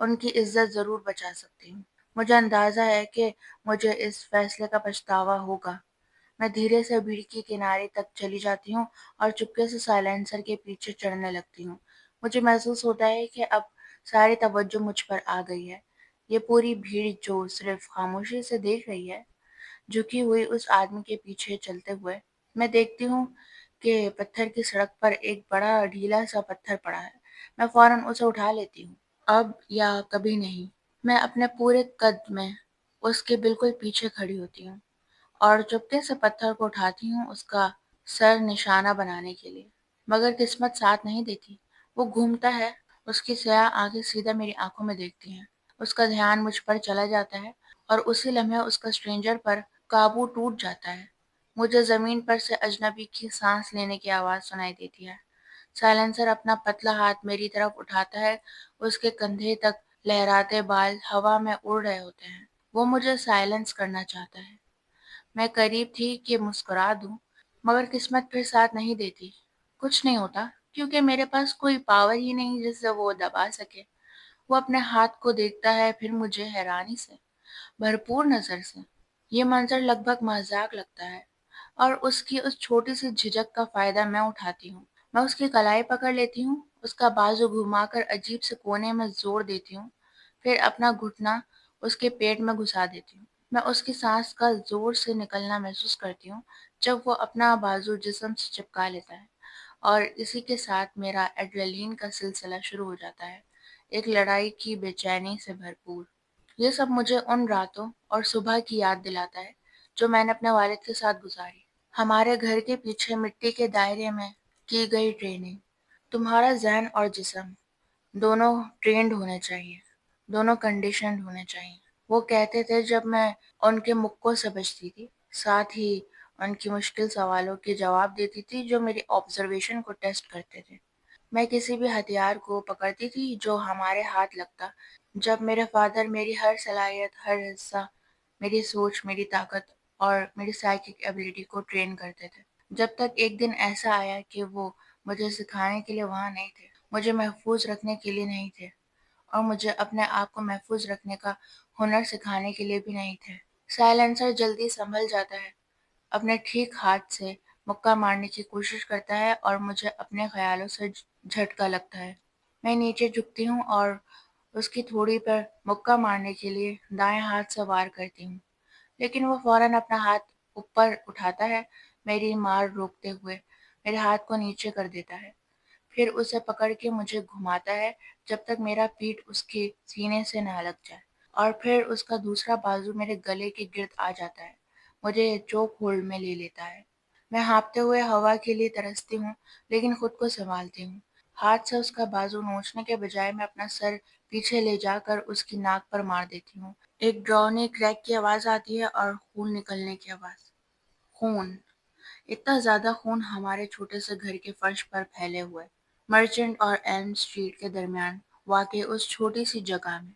ان کی عزت ضرور بچا سکتی ہوں۔ مجھے اندازہ ہے کہ مجھے اس فیصلے کا پچھتاوا ہوگا۔ میں دھیرے سے بھیڑ کے کنارے تک چلی جاتی ہوں اور چپکے سے سائلنسر کے پیچھے چڑھنے لگتی ہوں۔ مجھے محسوس ہوتا ہے کہ اب ساری توجہ مجھ پر آ گئی ہے۔ یہ پوری بھیڑ جو صرف خاموشی سے دیکھ رہی ہے، جھکی ہوئی اس آدمی کے پیچھے چلتے ہوئے، میں دیکھتی ہوں کہ پتھر کی سڑک پر ایک بڑا ڈھیلا سا پتھر پڑا ہے۔ میں فوراً اسے اٹھا لیتی ہوں۔ اب یا کبھی نہیں۔ میں اپنے پورے قد میں اس کے بالکل پیچھے کھڑی ہوتی ہوں اور چپکے سے پتھر کو اٹھاتی ہوں اس کا سر نشانہ بنانے کے لیے، مگر قسمت ساتھ نہیں دیتی۔ وہ گھومتا ہے، اس کی سیاہ آنکھیں سیدھا میری آنکھوں میں دیکھتی ہیں۔ اس کا دھیان مجھ پر چلا جاتا ہے اور اسی لمحے اس کا اسٹرینجر پر قابو ٹوٹ جاتا ہے۔ مجھے زمین پر سے اجنبی کی سانس لینے کی آواز سنائی دیتی ہے۔ سائلنسر اپنا پتلا ہاتھ میری طرف اٹھاتا ہے، اس کے کندھے تک لہراتے بال ہوا میں اڑ رہے ہوتے ہیں۔ وہ مجھے سائلنس کرنا چاہتا ہے۔ میں قریب تھی کہ مسکرا دوں، مگر قسمت پھر ساتھ نہیں دیتی۔ کچھ نہیں ہوتا، کیونکہ میرے پاس کوئی پاور ہی نہیں جس سے وہ دبا سکے۔ وہ اپنے ہاتھ کو دیکھتا ہے، پھر مجھے حیرانی سے، بھرپور نظر سے۔ یہ منظر لگ بھگ مذاق لگتا ہے اور اس کی اس چھوٹی سی جھجک کا فائدہ میں اٹھاتی ہوں۔ میں اس کی کلائی پکڑ لیتی ہوں، اس کا بازو گھما کر عجیب سے کونے میں زور دیتی ہوں، پھر اپنا گھٹنا اس کے پیٹ میں گھسا دیتی ہوں۔ میں اس کی سانس کا زور سے نکلنا محسوس کرتی ہوں جب وہ اپنا بازو جسم سے چپکا لیتا ہے، اور اسی کے ساتھ میرا ایڈرینلین کا سلسلہ شروع ہو جاتا ہے، ایک لڑائی کی بے چینی سے بھرپور۔ یہ سب مجھے ان راتوں اور صبح کی یاد دلاتا ہے جو میں نے اپنے والد کے ساتھ گزاری۔ ہمارے گھر کے پیچھے مٹی کے دائرے میں کی گئی ٹریننگ۔ تمہارا ذہن اور جسم دونوں ٹرینڈ ہونے چاہیے، دونوں کنڈیشنڈ ہونے چاہیے، وہ کہتے تھے جب میں ان کے مکوں سے بچتی تھی، ساتھ ہی ان کی مشکل سوالوں کے جواب دیتی تھی جو میری آبزرویشن کو ٹیسٹ کرتے تھے۔ میں کسی بھی ہتھیار کو پکڑتی تھی جو ہمارے ہاتھ لگتا، جب میرے فادر میری ہر صلاحیت، ہر حصہ، میری سوچ، میری طاقت اور میری سائیکک ایبلٹی کو ٹرین کرتے تھے، جب تک ایک دن ایسا آیا کہ وہ مجھے سکھانے کے لیے وہاں نہیں تھے، مجھے محفوظ رکھنے کے لیے نہیں تھے، اور مجھے اپنے آپ کو محفوظ رکھنے کا ہنر سکھانے کے لیے بھی نہیں تھے۔ سائلنسر جلدی سنبھل جاتا ہے، اپنے ٹھیک ہاتھ سے مکہ مارنے کی کوشش کرتا ہے اور مجھے اپنے خیالوں سے جھٹکا لگتا ہے۔ میں نیچے جھکتی ہوں اور اس کی تھوڑی پر مکہ مارنے کے لیے دائیں ہاتھ سے وار کرتی ہوں، لیکن وہ فوراً اپنا ہاتھ اوپر اٹھاتا ہے، میری مار روکتے ہوئے میرے ہاتھ کو نیچے کر دیتا ہے، پھر اسے پکڑ کے مجھے گھماتا ہے جب تک میرا پیٹھ اس کے سینے سے نہ لگ جائے، اور پھر اس کا دوسرا بازو میرے گلے کے گرد آ جاتا ہے، مجھے چوک ہولڈ میں لے لیتا ہے۔ میں ہانپتے ہوئے ہوا کے لیے ترستی ہوں، لیکن خود کو سنبھالتی ہوں۔ ہاتھ سے اس کا بازو نوچنے کے بجائے میں اپنا سر پیچھے لے جا کر اس کی ناک پر مار دیتی ہوں۔ ایک ڈراؤنی کریک کی آواز آتی ہے اور خون نکلنے کی آواز۔ خون، اتنا زیادہ خون ہمارے چھوٹے سے گھر کے فرش پر پھیلے ہوئے، مرچنٹ اور ایلم اسٹریٹ کے درمیان واقع اس چھوٹی سی جگہ میں،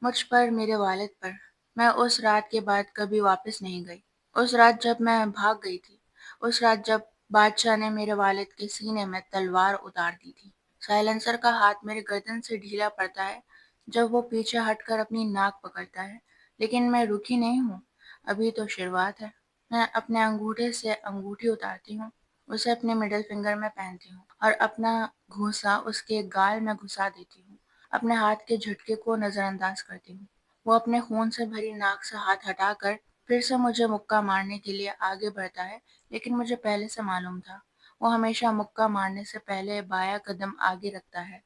مجھ پر، میرے والد پر۔ میں اس رات کے بعد کبھی واپس نہیں گئی۔ اس رات جب میں بھاگ گئی تھی، اس رات جب بادشاہ نے میرے والد کے سینے میں تلوار اتار دی تھی۔ سائلنسر کا ہاتھ میرے گردن سے ڈھیلا پڑتا ہے جب وہ پیچھے ہٹ کر اپنی ناک پکڑتا ہے، لیکن میں رکی نہیں ہوں، ابھی تو شروعات ہے۔ میں اپنے انگوٹھے سے انگوٹھی اتارتی ہوں، اسے اپنے مڈل فنگر میں پہنتی ہوں اور اپنا گھونسا اس کے گال میں گھسا دیتی ہوں، اپنے ہاتھ کے جھٹکے کو نظر انداز کرتی ہوں۔ وہ اپنے خون سے بھری ناک سے ہاتھ ہٹا کر پھر سے مجھے مکہ مارنے کے لیے آگے بڑھتا ہے، لیکن مجھے پہلے سے معلوم تھا، وہ ہمیشہ مکہ مارنے سے پہلے بایاں قدم آگے رکھتا ہے۔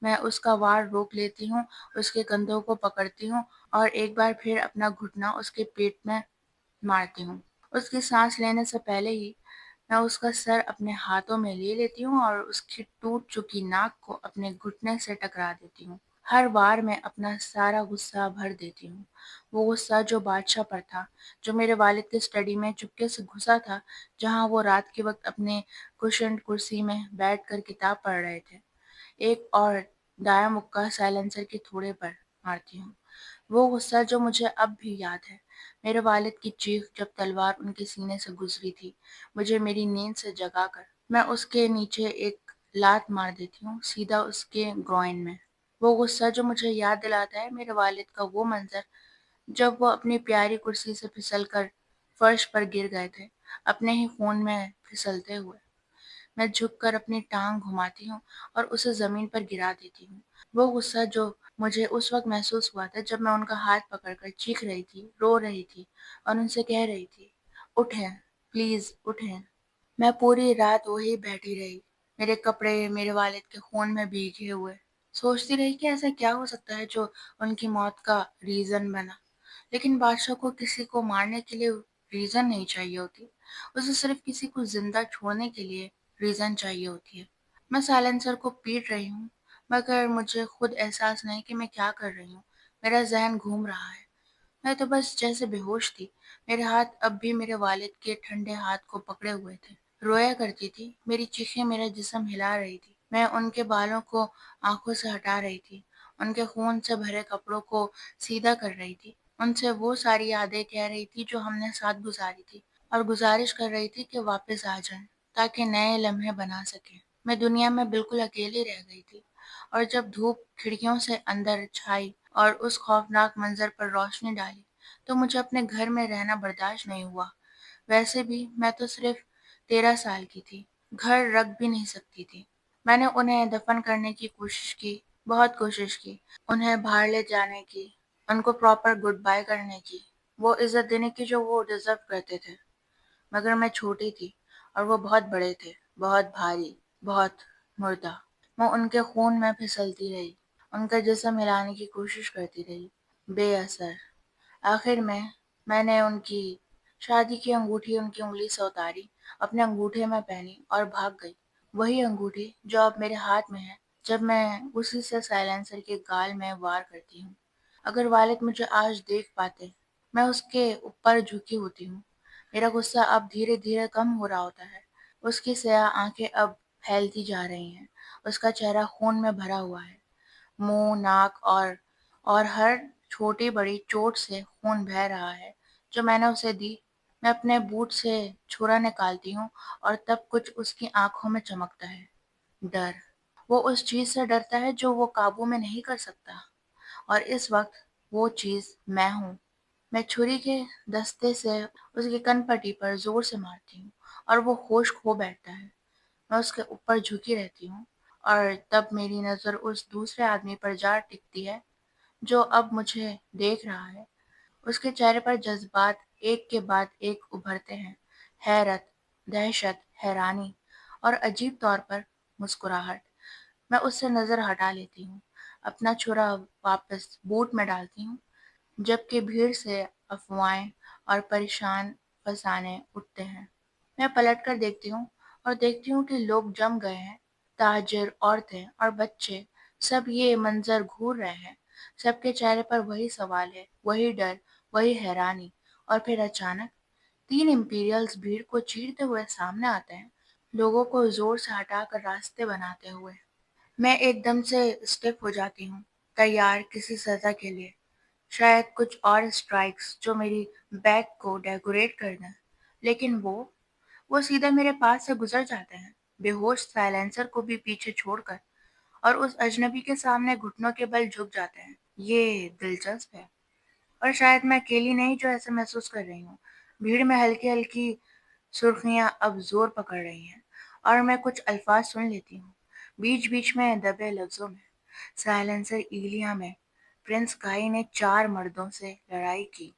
میں اس کا وار روک لیتی ہوں، اس کے کندھوں کو پکڑتی ہوں اور ایک بار پھر اپنا گھٹنا اس کے پیٹ میں مارتی ہوں۔ اس کی سانس لینے سے پہلے ہی میں اس کا سر اپنے ہاتھوں میں لے لیتی ہوں اور اس کی ٹوٹ چکی ناک کو اپنے گھٹنے سے ٹکرا دیتی ہوں۔ ہر بار میں اپنا سارا غصہ بھر دیتی ہوں، وہ غصہ جو بادشاہ پر تھا، جو میرے والد کے اسٹڈی میں چپکے سے گھسا تھا، جہاں وہ رات کے وقت اپنے کشنڈ کرسی میں بیٹھ کر کتاب پڑھ رہے تھے۔ ایک اور دایاں مکہ سائلنسر کے تھوڑے پر مارتی ہوں، وہ غصہ جو مجھے اب بھی یاد ہے، میرے والد کی چیخ جب تلوار ان کے سینے سے گزری تھی، مجھے میری نیند سے جگا کر۔ میں اس کے نیچے ایک لات مار دیتی ہوں، سیدھا اس کے گروئن میں۔ وہ غصہ جو مجھے یاد دلاتا ہے میرے والد کا وہ منظر جب وہ اپنی پیاری کرسی سے پھسل کر فرش پر گر گئے تھے، اپنے ہی خون میں پھسلتے ہوئے۔ میں جھک کر اپنی ٹانگ گھماتی ہوں اور اسے زمین پر گرا دیتی ہوں۔ وہ غصہ جو مجھے اس وقت محسوس ہوا تھا جب میں ان کا ہاتھ پکڑ کر چیخ رہی تھی، رو رہی تھی اور ان سے کہہ رہی تھی، اٹھیں، پلیز اٹھیں۔ میں پوری رات وہی بیٹھی رہی، میرے کپڑے میرے والد کے خون میں بھیگے ہوئے، سوچتی رہی کہ ایسا کیا ہو سکتا ہے جو ان کی موت کا ریزن بنا۔ لیکن بادشاہ کو کسی کو مارنے کے لیے ریزن نہیں چاہیے ہوتی، اسے صرف کسی کو زندہ چھوڑنے کے لیے ریزن چاہیے ہوتی ہے۔ میں سائلنسر کو پیٹ رہی ہوں مگر مجھے خود احساس نہیں کہ میں کیا کر رہی ہوں۔ میرا ذہن گھوم رہا ہے، میں تو بس جیسے بے ہوش تھی۔ میرے ہاتھ اب بھی میرے والد کے ٹھنڈے ہاتھ کو پکڑے ہوئے تھے۔ رویا کرتی تھی، میری چیخیں میرا جسم ہلا رہی تھی۔ میں ان کے بالوں کو آنکھوں سے ہٹا رہی تھی، ان کے خون سے بھرے کپڑوں کو سیدھا کر رہی تھی، ان سے وہ ساری یادیں کہہ رہی تھی جو ہم نے ساتھ گزاری تھی، اور گزارش کر رہی تھی کہ واپس آ جائیں تاکہ نئے لمحے بنا سکیں۔ میں دنیا میں بالکل اکیلی رہ گئی تھی، اور جب دھوپ کھڑکیوں سے اندر چھائی اور اس خوفناک منظر پر روشنی ڈالی تو مجھے اپنے گھر میں رہنا برداشت نہیں ہوا۔ ویسے بھی میں تو صرف 13 سال کی تھی، گھر رکھ بھی نہیں سکتی تھی۔ میں نے انہیں دفن کرنے کی کوشش کی، بہت کوشش کی، انہیں باہر لے جانے کی، ان کو پراپر گڈ بائی کرنے کی، وہ عزت دینے کی جو وہ ڈیزرو کرتے تھے، مگر میں چھوٹی تھی اور وہ بہت بڑے تھے، بہت بھاری، بہت مردہ۔ میں ان کے خون میں پھسلتی رہی، ان کا جسم ہلانے کی کوشش کرتی رہی، بے اثر۔ آخر میں نے ان کی شادی کی انگوٹھی ان کی انگلی سے اتاری، اپنے انگوٹھے میں پہنی اور بھاگ گئی۔ وہی انگوٹھی جو اب میرے ہاتھ میں ہے جب میں اسی سے سائلنسر کے گال میں وار کرتی ہوں۔ اگر والد مجھے آج دیکھ پاتے، میں اس کے اوپر جھکی ہوتی ہوں۔ میرا غصہ اب دھیرے دھیرے کم ہو رہا ہوتا ہے، اس کی سیاہ آنکھیں اب پھیلتی جا رہی ہیں، اس کا چہرہ خون میں بھرا ہوا ہے، منہ، ناک اور ہر چھوٹی بڑی چوٹ سے خون بہہ رہا ہے جو میں نے اسے دی۔ میں اپنے بوٹ سے چھرا نکالتی ہوں اور تب کچھ اس کی آنکھوں میں چمکتا ہے، ڈر۔ وہ اس چیز سے ڈرتا ہے جو وہ قابو میں نہیں کر سکتا، اور اس وقت وہ چیز میں ہوں۔ میں چھری کے دستے سے اس کی کن پٹی پر زور سے مارتی ہوں اور وہ ہوش کھو بیٹھتا ہے۔ میں اس کے اوپر جھکی رہتی ہوں اور تب میری نظر اس دوسرے آدمی پر جا ٹکتی ہے جو اب مجھے دیکھ رہا ہے۔ اس کے چہرے پر جذبات ایک کے بعد ایک ابھرتے ہیں، حیرت، دہشت، حیرانی اور عجیب طور پر مسکراہٹ۔ میں اس سے نظر ہٹا لیتی ہوں، اپنا چھرا واپس بوٹ میں ڈالتی ہوں، جبکہ بھیڑ سے افواہیں اور پریشان فسانے اٹھتے ہیں۔ میں پلٹ کر دیکھتی ہوں اور دیکھتی ہوں کہ لوگ جم گئے ہیں، تاجر، عورتیں اور بچے، سب یہ منظر گھور رہے ہیں۔ سب کے چہرے پر وہی سوال ہے، وہی ڈر، وہی حیرانی۔ اور پھر اچانک 3 امپیریلز بھیڑ کو چیرتے ہوئے سامنے آتے ہیں، لوگوں کو زور سے ہٹا کر راستے بناتے ہوئے۔ میں ایک دم سے اسٹیپ ہو جاتی ہوں، تیار کسی سزا کے لیے، شاید کچھ اور اسٹرائکس جو میری بیک کو ڈیکوریٹ کر دیں۔ لیکن وہ سیدھا میرے پاس سے گزر جاتے ہیں، بے ہوش سائلنسر کو بھی پیچھے چھوڑ کر، اور اس اجنبی کے سامنے گھٹنوں کے بل جھک جاتے ہیں۔ یہ دلچسپ ہے، اور شاید میں اکیلی نہیں جو ایسے محسوس کر رہی ہوں۔ بھیڑ میں ہلکی ہلکی سرخیاں اب زور پکڑ رہی ہیں، اور میں کچھ الفاظ سن لیتی ہوں، بیچ بیچ میں دبے لفظوں میں۔ سائلنسر ایلیا میں پرنس کائی نے 4 مردوں سے لڑائی کی،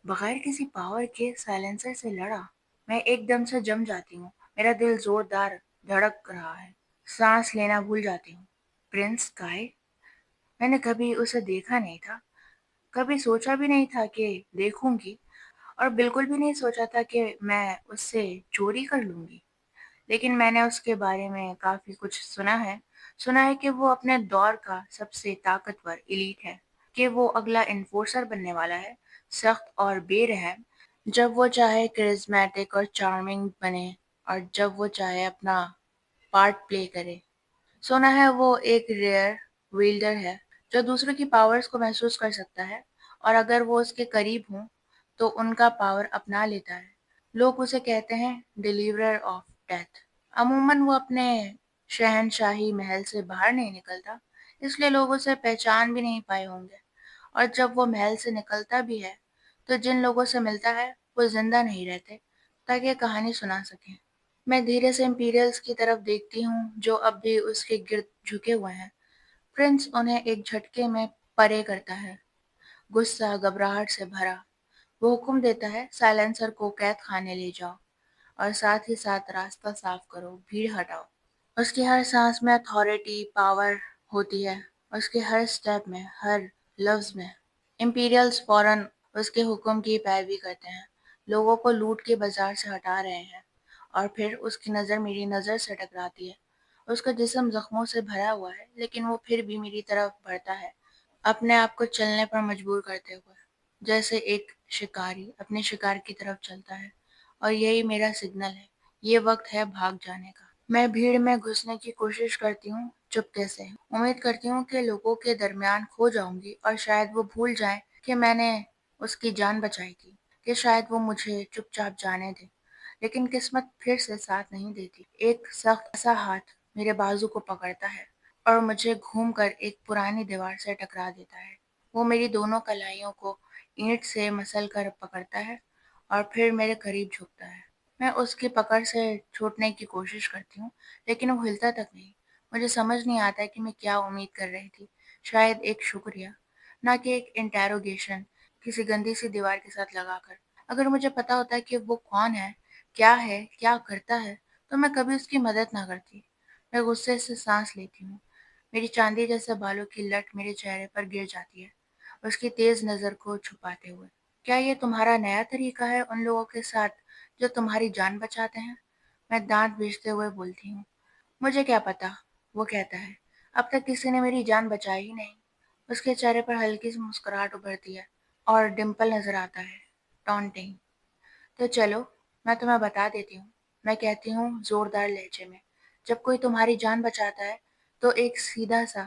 بغیر کسی پاور کے سائلنسر سے لڑا۔ میں ایک دم سے جم جاتی ہوں، میرا دل زوردار دھڑک رہا ہے، سانس لینا بھول جاتی ہوں۔ پرنس کائی؟ میں نے کبھی اسے دیکھا نہیں تھا، کبھی سوچا بھی نہیں تھا کہ دیکھوں گی، اور بالکل بھی نہیں سوچا تھا کہ میں اس سے چوری کر لوں گی۔ لیکن میں نے اس کے بارے میں کافی کچھ سنا ہے کہ وہ اپنے دور کا سب سے طاقتور ایلیٹ ہے، کہ وہ اگلا انفورسر بننے والا ہے، سخت اور بے رحم، جب وہ چاہے کرزمیٹک اور چارمنگ بنے، اور جب وہ چاہے اپنا پارٹ پلے کرے۔ سونا ہے وہ ایک ریئر ویلڈر ہے جو دوسروں کی پاورز کو محسوس کر سکتا ہے، اور اگر وہ اس کے قریب ہوں تو ان کا پاور اپنا لیتا ہے۔ لوگ اسے کہتے ہیں ڈیلیورر آف ڈیتھ۔ عموماً وہ اپنے شہنشاہی محل سے باہر نہیں نکلتا، اس لیے لوگ اسے پہچان بھی نہیں پائے ہوں گے، اور جب وہ محل سے نکلتا بھی ہے تو جن لوگوں سے ملتا ہے وہ زندہ نہیں رہتے تاکہ یہ کہانی سنا سکیں۔ میں دھیرے سے امپیریلز کی طرف دیکھتی ہوں جو اب بھی اس کے گرد جھکے ہوئے ہیں۔ پرنس انہیں ایک جھٹکے میں پرے کرتا ہے، غصہ گھبراہٹ سے بھرا۔ وہ حکم دیتا ہے سائلنسر کو قید خانے لے جاؤ اور ساتھ ہی ساتھ راستہ صاف کرو، بھیڑ ہٹاؤ۔ اس کی ہر سانس میں اتھارٹی، پاور ہوتی ہے، اس کے ہر سٹیپ میں، ہر لفظ میں۔ امپیریلز فوراً اس کے حکم کی پیروی کرتے ہیں، لوگوں کو لوٹ کے بازار سے ہٹا رہے ہیں، اور پھر اس کی نظر میری نظر سے ٹکراتی ہے۔ اس کا جسم زخموں سے بھرا ہوا ہے لیکن وہ پھر بھی میری طرف بڑھتا ہے، اپنے آپ کو چلنے پر مجبور کرتے ہوئے، جیسے ایک شکاری اپنے شکار کی طرف چلتا ہے۔ اور یہی میرا سگنل ہے، یہ وقت ہے بھاگ جانے کا۔ میں بھیڑ میں گھسنے کی کوشش کرتی ہوں، چپکے سے، امید کرتی ہوں کہ لوگوں کے درمیان کھو جاؤں گی اور شاید وہ بھول جائیں کہ میں نے اس کی جان بچائی تھی، کہ شاید وہ مجھے چپ چاپ جانے دے۔ لیکن قسمت پھر سے ساتھ نہیں دیتی۔ ایک سخت ایسا ہاتھ میرے بازو کو پکڑتا ہے اور مجھے گھوم کر ایک پرانی دیوار سے ٹکرا دیتا ہے۔ وہ میری دونوں کلائیوں کو اینٹ سے مسل کر پکڑتا ہے اور پھر میرے قریب جھکتا ہے۔ میں اس کی پکڑ سے چھوٹنے کی کوشش کرتی ہوں لیکن وہ ہلتا تک نہیں۔ مجھے سمجھ نہیں آتا کہ میں کیا امید کر رہی تھی، شاید ایک شکریہ، نہ کہ ایک انٹیروگیشن کسی گندی سی دیوار کے ساتھ لگا کر۔ اگر مجھے پتا ہوتا کہ وہ کون ہے، کیا کرتا ہے، تو میں کبھی اس کی مدد نہ کرتی۔ میں غصے سے سانس لیتی ہوں، میری چاندی جیسے بالوں کی لٹ میرے چہرے پر گر جاتی ہے، اس کی تیز نظر کو چھپاتے ہوئے۔ کیا یہ تمہارا نیا طریقہ ہے ان لوگوں کے ساتھ جو تمہاری جان بچاتے ہیں؟ میں دانت بیچتے ہوئے بولتی ہوں۔ مجھے کیا پتا، وہ کہتا ہے، اب تک کسی نے میری جان بچائی ہی نہیں۔ اس کے چہرے پر ہلکی سی مسکراہٹ ابھرتی ہے اور ڈمپل نظر آتا ہے، ٹونٹنگ۔ تو چلو میں تمہیں بتا دیتی ہوں، میں کہتی ہوں زوردار لہجے میں، جب کوئی تمہاری جان بچاتا ہے تو ایک سیدھا سا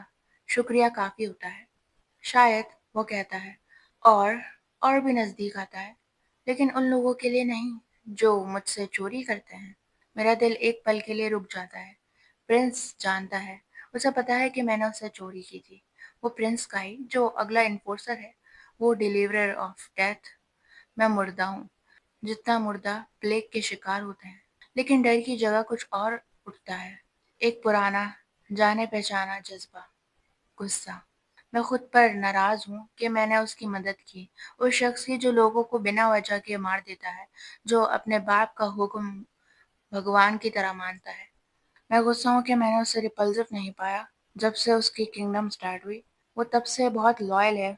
شکریہ کافی ہوتا ہے۔ شاید، وہ کہتا ہے، اور اور بھی نزدیک آتا ہے، لیکن ان لوگوں کے لیے نہیں جو مجھ سے چوری کرتے ہیں۔ میرا دل ایک پل کے لیے رک جاتا ہے۔ پرنس جانتا ہے، اسے پتا ہے کہ میں نے اسے چوری کی تھی۔ وہ پرنس کا ہی جو اگلا انفورسر ہے، وہ ڈیلیورر آف ڈیتھ۔ میں مردہ ہوں، جتنا مردہ پلیگ کے شکار ہوتے ہیں، لیکن ڈر کی جگہ کچھ اور اٹھتا ہے، ایک پرانا جانے پہچانا جذبہ، غصہ۔ میں خود پر ناراض ہوں کہ میں نے اس کی مدد کی، اس شخص کی جو لوگوں کو بنا وجہ کے مار دیتا ہے، جو اپنے باپ کا حکم بھگوان کی طرح مانتا ہے۔ میں غصہ ہوں کہ میں نے اسے ریپلزو نہیں پایا جب سے اس کی کنگڈم سٹارٹ ہوئی۔ وہ تب سے بہت لائل ہے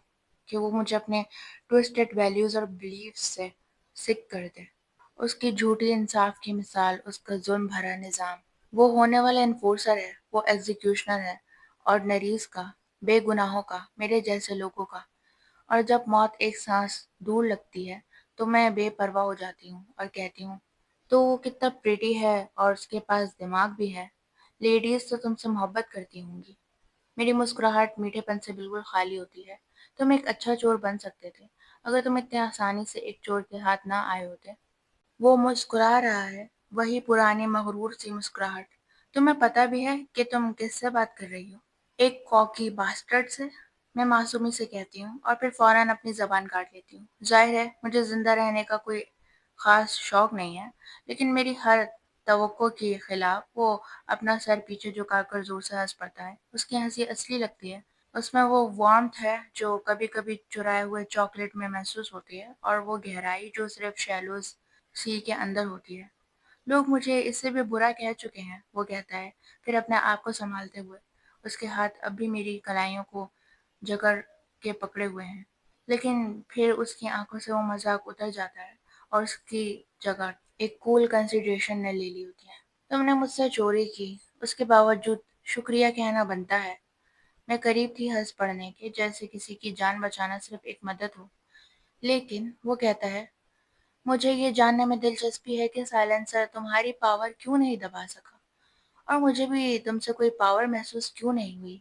کہ وہ مجھے اپنے ٹوسٹڈ ویلیوز اور بلیفز سے سک کر دے۔ اس کی جھوٹی انصاف کی مثال، اس کا ظلم بھرا نظام۔ وہ ہونے والا انفورسر ہے، وہ ایگزیکیوشنر ہے، آرڈنریز کا، بے گناہوں کا، میرے جیسے لوگوں کا۔ اور جب موت ایک سانس دور لگتی ہے تو میں بے پرواہ ہو جاتی ہوں اور کہتی ہوں، تو وہ کتنا پریٹی ہے اور اس کے پاس دماغ بھی ہے۔ لیڈیز تو تم سے محبت کرتی ہوں گی۔ میری مسکراہٹ میٹھے پن سے بالکل خالی ہوتی ہے۔ تم ایک اچھا چور بن سکتے تھے اگر تم اتنے آسانی سے ایک چور کے ہاتھ نہ آئے ہوتے۔ وہ مسکرا رہا ہے، وہی پرانی مغرور سی مسکراہٹ۔ تمہیں پتہ بھی ہے کہ تم کس سے بات کر رہی ہو؟ ایک کوکی باسٹرڈ سے، میں معصومی سے کہتی ہوں اور پھر فوراً اپنی زبان کاٹ لیتی ہوں۔ ظاہر ہے مجھے زندہ رہنے کا کوئی خاص شوق نہیں ہے، لیکن میری ہر توقع کے خلاف وہ اپنا سر پیچھے جھکا کر زور سے ہنس پڑتا ہے۔ اس کی ہنسی اصلی لگتی ہے، اس میں وہ وارمتھ ہے جو کبھی کبھی چرائے ہوئے چاکلیٹ میں محسوس ہوتی ہے، اور وہ گہرائی جو صرف شیلوز سی کے اندر ہوتی ہے۔ لوگ مجھے اس سے بھی برا کہہ چکے ہیں، وہ کہتا ہے، پھر اپنے آپ کو سنبھالتے ہوئے۔ اس کے ہاتھ اب بھی میری کلائیوں کو جکڑ کے پکڑے ہوئے ہیں، لیکن پھر اس کی آنکھوں سے وہ مذاق اتر جاتا ہے اور اس کی جگہ ایک کول کنسیڈریشن نے لے لی ہوتی ہے۔ تم نے مجھ سے چوری کی، اس کے باوجود شکریہ کہنا بنتا ہے۔ میں قریب تھی ہنس پڑنے کے، جیسے کسی کی جان بچانا صرف ایک مدد ہو۔ لیکن وہ کہتا ہے، مجھے یہ جاننے میں دلچسپی ہے کہ سائلنسر تمہاری پاور کیوں نہیں دبا سکا، اور مجھے بھی تم سے کوئی پاور محسوس کیوں نہیں ہوئی۔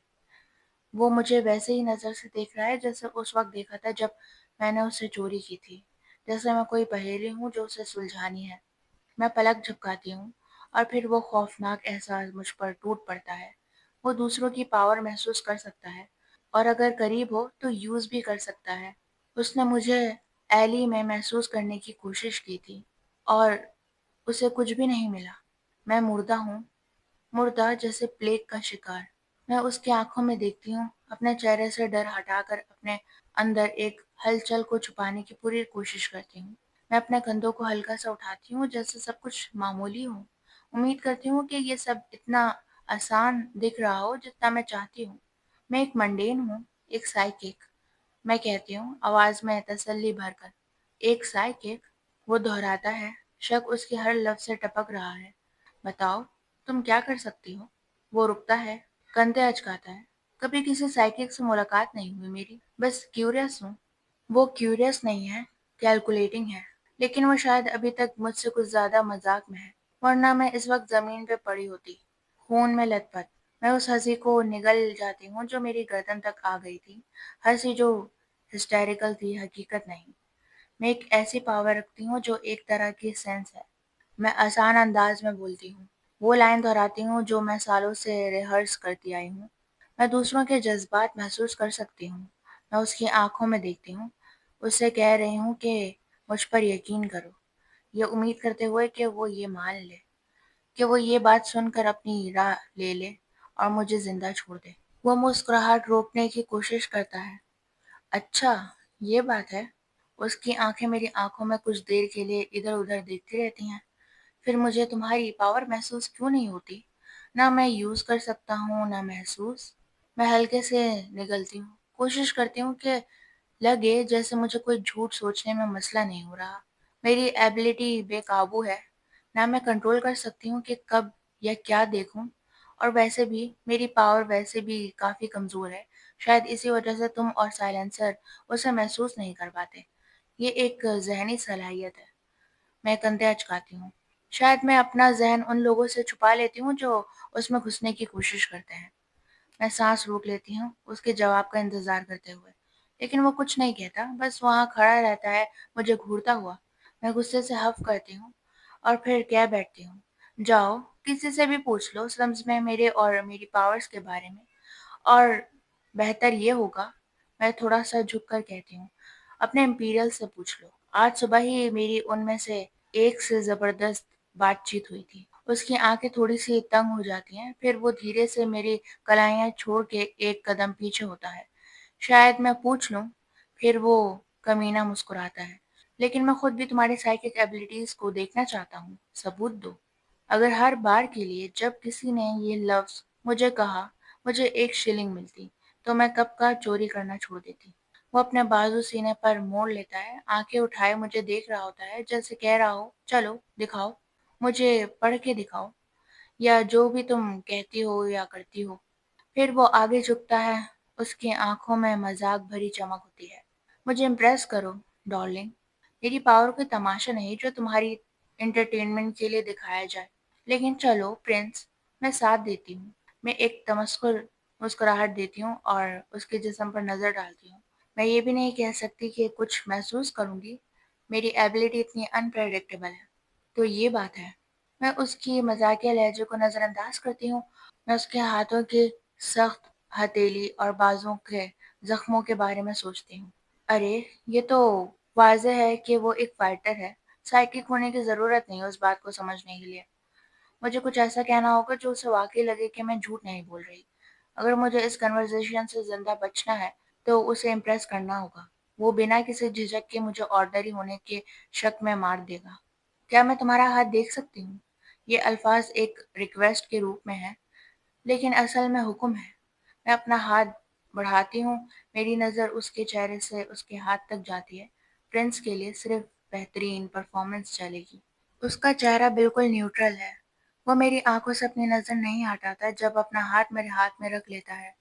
وہ مجھے ویسے ہی نظر سے دیکھ رہا ہے جیسے اس وقت دیکھا تھا جب میں نے اسے چوری کی تھی، جیسے میں کوئی پہیلی ہوں جو اسے سلجھانی ہے۔ میں پلک جھپکاتی ہوں اور پھر وہ خوفناک احساس مجھ پر ٹوٹ پڑتا ہے۔ وہ دوسروں کی پاور محسوس کر سکتا ہے اور اگر قریب ہو تو یوز بھی کر سکتا ہے۔ اس نے مجھے ایلی میں محسوس کرنے کی کوشش کی تھی اور اسے کچھ بھی نہیں ملا۔ میں مردہ ہوں، مردہ جیسے پلیگ کا شکار۔ میں اس کی آنکھوں میں دیکھتی ہوں، اپنے چہرے سے ڈر ہٹا کر اپنے اندر ایک ہلچل کو چھپانے کی پوری کوشش کرتی ہوں۔ میں اپنے کندھوں کو ہلکا سا اٹھاتی ہوں جیسے سب کچھ معمولی ہو۔ امید کرتی ہوں کہ یہ سب اتنا آسان دکھ رہا ہو جتنا میں چاہتی ہوں۔ میں ایک منڈین ہوں، ایک سائیکک، میں کہتی ہوں آواز میں تسلی بھر کر۔ ایک سائیکک، وہ دہراتا ہے، شک اس کے ہر لفظ سے ٹپک رہا ہے۔ بتاؤ، تم کیا کر سکتی ہو؟ وہ رکتا ہے، کندھے اچکاتا ہے۔ کبھی کسی سائیکک سے ملاقات نہیں ہوئی میری، بس کیوریس ہوں۔ وہ کیوریس نہیں ہے، کیلکولیٹنگ ہے، لیکن وہ شاید ابھی تک مجھ سے کچھ زیادہ مذاق میں ہے، ورنہ میں اس وقت زمین پہ پڑی ہوتی، خون میں لت پت۔ میں اس ہنسی کو نگل جاتی ہوں جو میری گردن تک آ گئی تھی، ہنسی جو ہسٹیریکل تھی، حقیقت نہیں۔ میں ایک ایسی پاور رکھتی ہوں جو ایک طرح کی سینس ہے۔ میں آسان انداز میں بولتی ہوں، وہ لائن دہراتی ہوں جو میں سالوں سے ریہرس کرتی آئی ہوں۔ میں دوسروں کے جذبات محسوس کر سکتی ہوں۔ میں اس کی آنکھوں میں دیکھتی ہوں، اس سے کہہ رہی ہوں کہ مجھ پر یقین کرو، یہ امید کرتے ہوئے کہ وہ یہ مان لے، کہ وہ یہ بات سن کر اپنی راہ لے لے اور مجھے زندہ چھوڑ دے۔ وہ مسکراہٹ روکنے کی کوشش کرتا ہے۔ اچھا، یہ بات ہے۔ اس کی آنکھیں میری آنکھوں میں کچھ دیر کے لیے ادھر ادھر دیکھتی رہتی ہیں۔ پھر مجھے تمہاری پاور محسوس کیوں نہیں ہوتی؟ نہ میں یوز کر سکتا ہوں نہ محسوس۔ میں ہلکے سے نگلتی ہوں، کوشش کرتی ہوں کہ لگے جیسے مجھے کوئی جھوٹ سوچنے میں مسئلہ نہیں ہو رہا۔ میری ایبلٹی بے قابو ہے، نہ میں کنٹرول کر سکتی ہوں کہ کب یا کیا دیکھوں، اور ویسے بھی میری پاور ویسے بھی کافی کمزور ہے۔ شاید اسی وجہ سے تم اور سائلنسر اسے محسوس نہیں کر پاتے۔ یہ ایک ذہنی صلاحیت ہے۔ میں کندھے اچکاتی ہوں۔ شاید میں اپنا ذہن ان لوگوں سے چھپا لیتی ہوں جو اس میں گھسنے کی کوشش کرتے ہیں۔ میں سانس روک لیتی ہوں اس کے جواب کا انتظار کرتے ہوئے، لیکن وہ کچھ نہیں کہتا، بس وہاں کھڑا رہتا ہے مجھے گھورتا ہوا۔ میں غصے سے ہف کرتی ہوں اور پھر کہہ بیٹھتی ہوں، جاؤ کسی سے بھی پوچھ لو سلمز میں میرے اور میری پاورز کے بارے میں، اور بہتر یہ ہوگا، میں تھوڑا سا جھک کر کہتی ہوں، اپنے امپیریل سے پوچھ لو۔ آج صبح ہی میری ان میں سے ایک سے زبردست بات چیت ہوئی تھی۔ اس کی آنکھیں تھوڑی سی تنگ ہو جاتی ہیں، پھر وہ دھیرے سے میری کلائیاں چھوڑ کے ایک قدم پیچھے ہوتا ہے۔ شاید میں پوچھ لوں۔ پھر وہ کمینہ مسکراتا ہے، لیکن میں خود بھی تمہاری سائیکک ایبلٹیز کو دیکھنا چاہتا ہوں، ثبوت دو۔ اگر ہر بار کے لیے جب کسی نے یہ لفظ مجھے کہا مجھے ایک شلنگ ملتی، تو میں کب کا چوری کرنا چھوڑ دیتی۔ وہ اپنے بازو سینے پر موڑ لیتا ہے، آنکھیں اٹھائے مجھے دیکھ رہا ہوتا ہے جیسے کہہ رہا ہو، چلو دکھاؤ، مجھے پڑھ کے دکھاؤ، یا جو بھی تم کہتی ہو یا کرتی ہو۔ پھر وہ آگے جھکتا ہے، اس کی آنکھوں میں مذاق بھری چمک ہوتی ہے۔ مجھے امپریس کرو ڈارلنگ، میری پاور کوئی تماشا نہیں جو تمہاری انٹرٹینمنٹ کے لیے دکھایا جائے، لیکن چلو پرنس، میں ساتھ دیتی ہوں۔ میں ایک تمسخر مسکراہٹ دیتی ہوں اور اس کے جسم پر نظر ڈالتی ہوں۔ میں یہ بھی نہیں کہہ سکتی کہ کچھ محسوس کروں گی، میری ایبلٹی اتنی انپریڈکٹیبل ہے۔ تو یہ بات ہے۔ میں اس کی مزاحیہ لہجے کو نظر انداز کرتی ہوں۔ میں اس کے ہاتھوں کی سخت ہتھیلی اور بازوں کے زخموں کے بارے میں سوچتی ہوں۔ ارے، یہ تو واضح ہے کہ وہ ایک فائٹر ہے۔ سائیکک ہونے کی ضرورت نہیں اس بات کو سمجھنے کے لیے۔ مجھے کچھ ایسا کہنا ہوگا جو اسے واقعی لگے کہ میں جھوٹ نہیں بول رہی۔ اگر مجھے اس کنورسیشن سے زندہ بچنا ہے تو اسے امپریس کرنا ہوگا۔ وہ بنا کسی جھجک کے مجھے آرڈنری ہونے کے شک میں مار دے گا۔ کیا میں تمہارا ہاتھ دیکھ سکتی ہوں؟ یہ الفاظ ایک ریکویسٹ کے روپ میں ہیں، لیکن اصل میں حکم ہے۔ میں اپنا ہاتھ بڑھاتی ہوں، میری نظر اس کے چہرے سے اس کے ہاتھ تک جاتی ہے۔ پرنس کے لیے صرف بہترین پرفارمنس چلے گی۔ اس کا چہرہ بالکل نیوٹرل ہے۔ وہ میری آنکھوں سے اپنی نظر نہیں ہٹاتا جب اپنا ہاتھ میرے ہاتھ میں رکھ لیتا ہے۔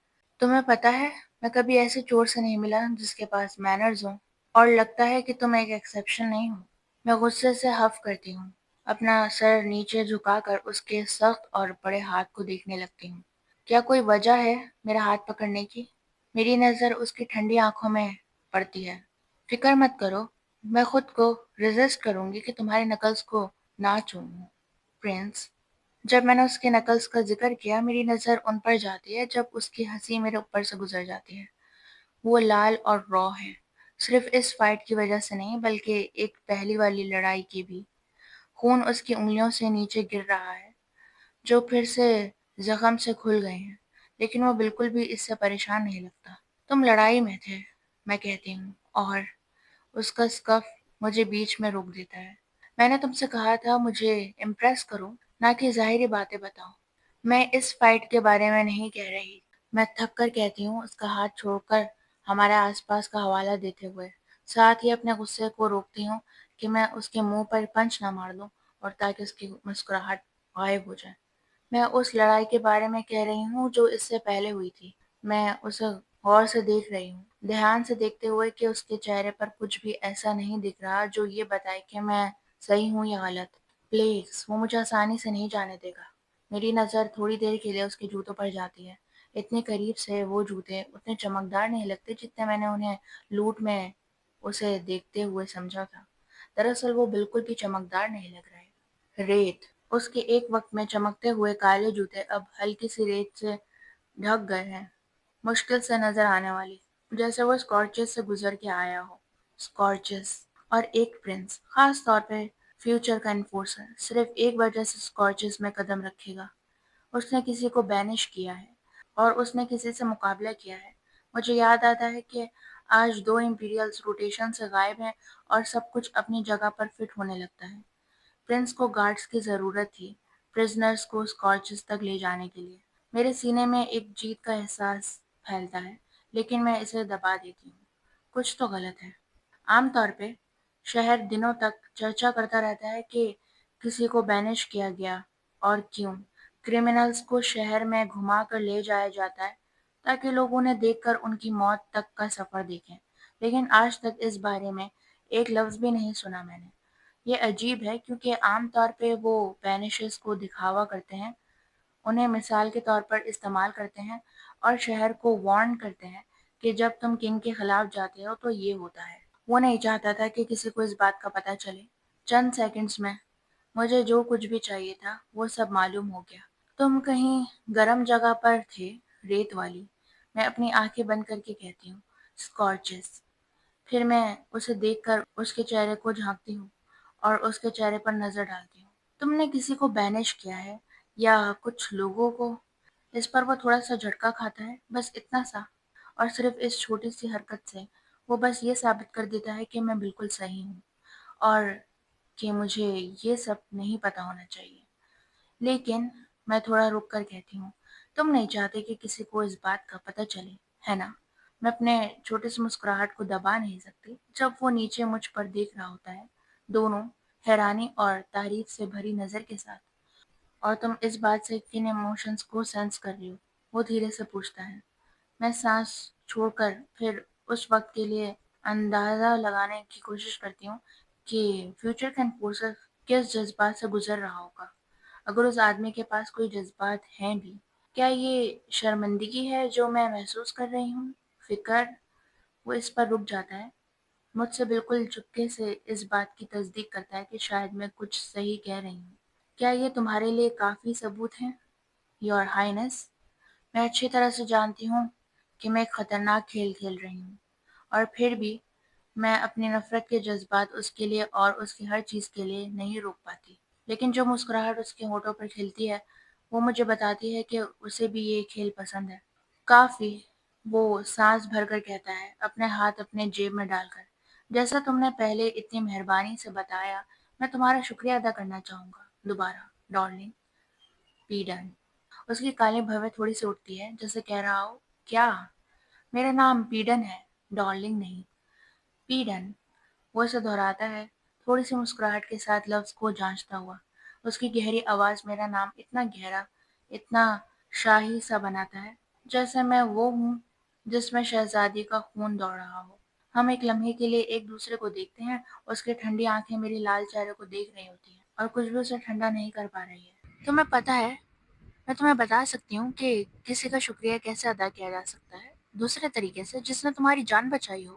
تمہیں پتہ ہے، میں کبھی ایسے چور سے نہیں ملا جس کے پاس مینرز ہوں، اور لگتا ہے کہ تم ایک ایکسیپشن نہیں ہو۔ میں غصے سے ہف کرتی ہوں، اپنا سر نیچے جھکا کر اس کے سخت اور بڑے ہاتھ کو دیکھنے لگتی ہوں۔ کیا کوئی وجہ ہے میرا ہاتھ پکڑنے کی؟ میری نظر اس کی ٹھنڈی آنکھوں میں پڑتی ہے۔ فکر مت کرو، میں خود کو ریزسٹ کروں گی کہ تمہاری نکلز کو نہ چوموں، پرنس۔ جب میں نے اس کے نکلز کا ذکر کیا میری نظر ان پر جاتی ہے جب اس کی ہنسی میرے اوپر سے گزر جاتی ہے۔ وہ لال اور رو ہے، صرف اس فائٹ کی وجہ سے نہیں بلکہ ایک پہلی والی لڑائی کی بھی۔ خون اس کی انگلیوں سے نیچے گر رہا ہے جو پھر سے زخم سے کھل گئے ہیں، لیکن وہ بالکل بھی اس سے پریشان نہیں لگتا۔ تم لڑائی میں تھے، میں کہتی ہوں، اور اس کا اسکف مجھے بیچ میں روک دیتا ہے۔ میں نے تم سے کہا تھا مجھے امپریس کرو، نہ کہ ظاہری باتیں بتاؤ۔ میں اس فائٹ کے بارے میں نہیں کہہ رہی، میں تھک کر کہتی ہوں، اس کا ہاتھ چھوڑ کر ہمارے آس پاس کا حوالہ دیتے ہوئے، ساتھ ہی اپنے غصے کو روکتی ہوں کہ میں اس کے منہ پر پنچ نہ مار دوں اور تاکہ اس کی مسکراہٹ غائب ہو جائے۔ میں اس لڑائی کے بارے میں کہہ رہی ہوں جو اس سے پہلے ہوئی تھی۔ میں اسے غور سے دیکھ رہی ہوں، دھیان سے دیکھتے ہوئے کہ اس کے چہرے پر کچھ بھی ایسا نہیں دکھ رہا جو یہ بتائے کہ میں صحیح ہوں یا غلط۔ پلیز، وہ مجھے آسانی سے نہیں جانے دے گا۔ میری نظر تھوڑی دیر کے لیے اس کے جوتوں پر جاتی ہے۔ اتنے قریب سے وہ جوتے اتنے چمکدار نہیں لگتے جتنے میں نے انہیں لوٹ میں اسے دیکھتے ہوئے سمجھا تھا۔ دراصل وہ بالکل بھی چمکدار نہیں لگ رہے۔ ریت، اس کے ایک وقت میں چمکتے ہوئے کالے جوتے اب ہلکی سی ریت سے ڈھک گئے ہیں، مشکل سے نظر آنے والی، جیسے وہ اسکارچز سے گزر کے آیا ہو۔ اسکارچز اور ایک پرنس، خاص طور پہ فیوچر کا انفورسر، صرف ایک وجہ سے اسکارچز میں قدم رکھے گا۔ اس نے کسی کو بینش کیا ہے اور اس نے کسی سے مقابلہ کیا ہے۔ مجھے یاد آتا ہے کہ آج دو امپیریلز روٹیشن سے غائب ہیں اور سب کچھ اپنی جگہ پر فٹ ہونے لگتا ہے۔ پرنس کو گارڈز کی ضرورت تھی پرزنرز کو اسکارچز تک لے جانے کے لیے۔ میرے سینے میں ایک جیت کا احساس پھیلتا ہے لیکن میں اسے دبا دیتی ہوں۔ کچھ تو غلط ہے۔ عام طور پہ شہر دنوں تک چرچا کرتا رہتا ہے کہ کسی کو بینش کیا گیا اور کیوں۔ کرمنلز کو شہر میں گھما کر لے جایا جاتا ہے تاکہ لوگ انہیں دیکھ کر ان کی موت تک کا سفر دیکھیں، لیکن آج تک اس بارے میں ایک لفظ بھی نہیں سنا میں نے۔ یہ عجیب ہے کیونکہ عام طور پہ وہ بینشز کو دکھاوا کرتے ہیں، انہیں مثال کے طور پر استعمال کرتے ہیں اور شہر کو وارن کرتے ہیں کہ جب تم کنگ کے خلاف جاتے ہو تو یہ ہوتا ہے۔ وہ نہیں چاہتا تھا کہ کسی کو اس بات کا پتہ چلے۔ چند سیکنڈز میں مجھے جو کچھ بھی چاہیے تھا وہ سب معلوم ہو گیا۔ تم کہیں گرم جگہ پر تھے، ریت والی، میں اپنی آنکھیں بند کر کے کہتی ہوں، اسکارچز۔ پھر میں اسے دیکھ کر اس کے چہرے کو جھانکتی ہوں اور اس کے چہرے پر نظر ڈالتی ہوں۔ تم نے کسی کو بینش کیا ہے یا کچھ لوگوں کو؟ اس پر وہ تھوڑا سا جھٹکا کھاتا ہے، بس اتنا سا، اور صرف اس چھوٹی سی حرکت سے وہ بس یہ ثابت کر دیتا ہے کہ میں بالکل صحیح ہوں اور کہ مجھے یہ سب نہیں پتا ہونا چاہیے۔ لیکن میں تھوڑا رک کر کہتی ہوں، تم نہیں چاہتے کہ کسی کو اس بات کا پتہ چلے، ہے نا؟ میں اپنے چھوٹے سے مسکراہٹ کو دبا نہیں سکتی جب وہ نیچے مجھ پر دیکھ رہا ہوتا ہے، دونوں حیرانی اور تعریف سے بھری نظر کے ساتھ۔ اور تم اس بات سے کن ایموشنز کو سینس کر رہی ہو؟ وہ دھیرے سے پوچھتا ہے۔ میں سانس چھوڑ کر پھر اس وقت کے لیے اندازہ لگانے کی کوشش کرتی ہوں کہ فیوچر کا انفورسر کس جذبات سے گزر رہا ہوگا، اگر اس آدمی کے پاس کوئی جذبات ہیں بھی۔ کیا یہ شرمندگی ہے جو میں محسوس کر رہی ہوں؟ فکر؟ وہ اس پر رک جاتا ہے، مجھ سے بالکل چپکے سے اس بات کی تصدیق کرتا ہے کہ شاید میں کچھ صحیح کہہ رہی ہوں۔ کیا یہ تمہارے لیے کافی ثبوت ہیں، یور ہائنس؟ میں اچھی طرح سے جانتی ہوں کہ میں ایک خطرناک کھیل کھیل رہی ہوں، اور پھر بھی میں اپنی نفرت کے جذبات اس کے لیے اور اس کی ہر چیز کے لیے نہیں روک پاتی۔ لیکن جو مسکراہٹ اس کے ہونٹوں پر کھلتی ہے وہ مجھے بتاتی ہے کہ اسے بھی یہ کھیل پسند ہے۔ کافی، وہ سانس بھر کر کہتا ہے، اپنے ہاتھ اپنے جیب میں ڈال کر۔ جیسا تم نے پہلے اتنی مہربانی سے بتایا، میں تمہارا شکریہ ادا کرنا چاہوں گا دوبارہ، ڈارلنگ پیڈن۔ اس کی کالی بھویں تھوڑی سی اٹھتی ہے جیسے کہہ رہا ہو، کیا؟ میرا نام پیڈن ہے، ڈارلنگ نہیں، پیڈن۔ وہ اسے دہراتا ہے، تھوڑی سی مسکراہٹ کے ساتھ لفظ کو جانچتا ہوا۔ اس کی گہری آواز میرا نام اتنا گہرا، اتنا شاہی سا بناتا ہے جیسے میں وہ ہوں جس میں شہزادی کا خون دوڑ رہا ہو۔ ہم ایک لمحے کے لیے ایک دوسرے کو دیکھتے ہیں، اس کی ٹھنڈی آنکھیں میری لال چہرے کو دیکھ رہی ہوتی ہیں اور کچھ بھی اسے ٹھنڈا نہیں کر پا رہی ہے۔ تمہیں پتہ ہے، میں تمہیں بتا سکتی ہوں کہ کسی کا شکریہ کیسے ادا کیا جا سکتا ہے، دوسرے طریقے سے، جس نے تمہاری جان بچائی ہو۔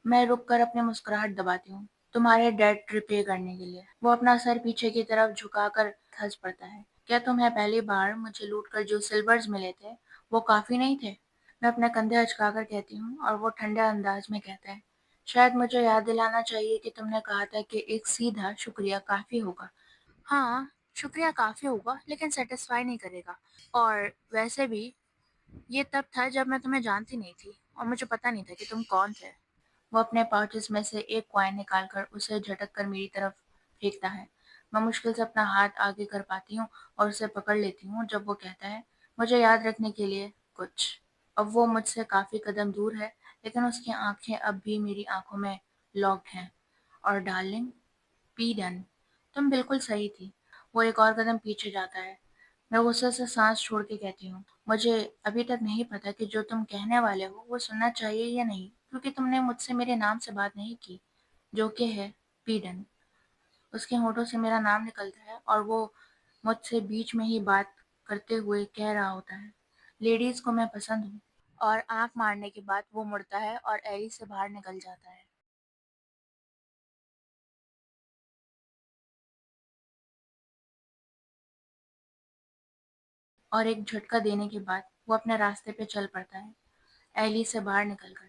میں رک کر اپنی مسکراہٹ دباتی ہوں۔ تمہارے ڈیٹ ریپے کرنے کے لیے۔ وہ اپنا سر پیچھے کی طرف جھکا کر ہنس پڑتا ہے۔ کیا تمہیں پہلی بار مجھے لوٹ کر جو سلورز ملے تھے وہ کافی نہیں تھے؟ میں اپنے کندھے اچکا کر کہتی ہوں اور وہ ٹھنڈے انداز میں کہتا ہے، شاید مجھے یاد دلانا چاہیے کہ تم نے کہا تھا کہ ایک سیدھا شکریہ کافی ہوگا۔ ہاں، شکریہ کافی ہوگا لیکن سیٹسفائی نہیں کرے گا۔ اور ویسے بھی یہ تب تھا جب میں تمہیں جانتی نہیں تھی اور مجھے پتا نہیں تھا کہ تم کون تھے۔ وہ اپنے پاؤچز میں سے ایک کوائن نکال کر اسے جھٹک کر میری طرف پھینکتا ہے۔ میں مشکل سے اپنا ہاتھ آگے کر پاتی ہوں اور اسے پکڑ لیتی ہوں جب وہ کہتا ہے، مجھے یاد رکھنے کے لیے کچھ۔ اب وہ مجھ سے کافی قدم دور ہے لیکن اس کی آنکھیں اب بھی میری آنکھوں میں لاکڈ ہیں۔ اور ڈارلنگ، پی ڈن، تم بالکل صحیح تھی۔ وہ ایک اور قدم پیچھے جاتا ہے۔ میں غصے سے سانس چھوڑ کے کہتی ہوں، مجھے ابھی تک نہیں پتا کہ جو تم کہنے والے ہو وہ سننا چاہیے یا نہیں، کیونکہ تم نے مجھ سے میرے نام سے بات نہیں کی، جو کہ ہے پیڈن۔ اس کے ہونٹوں سے میرا نام نکلتا ہے اور وہ مجھ سے بیچ میں ہی بات کرتے ہوئے کہہ رہا ہوتا ہے، لیڈیز کو میں پسند ہوں۔ اور آنکھ مارنے کے بعد وہ مڑتا ہے اور ایری سے باہر نکل جاتا ہے۔ اور ایک جھٹکا دینے کے بعد وہ اپنے راستے پہ چل پڑتا ہے، ایلی سے باہر نکل کر۔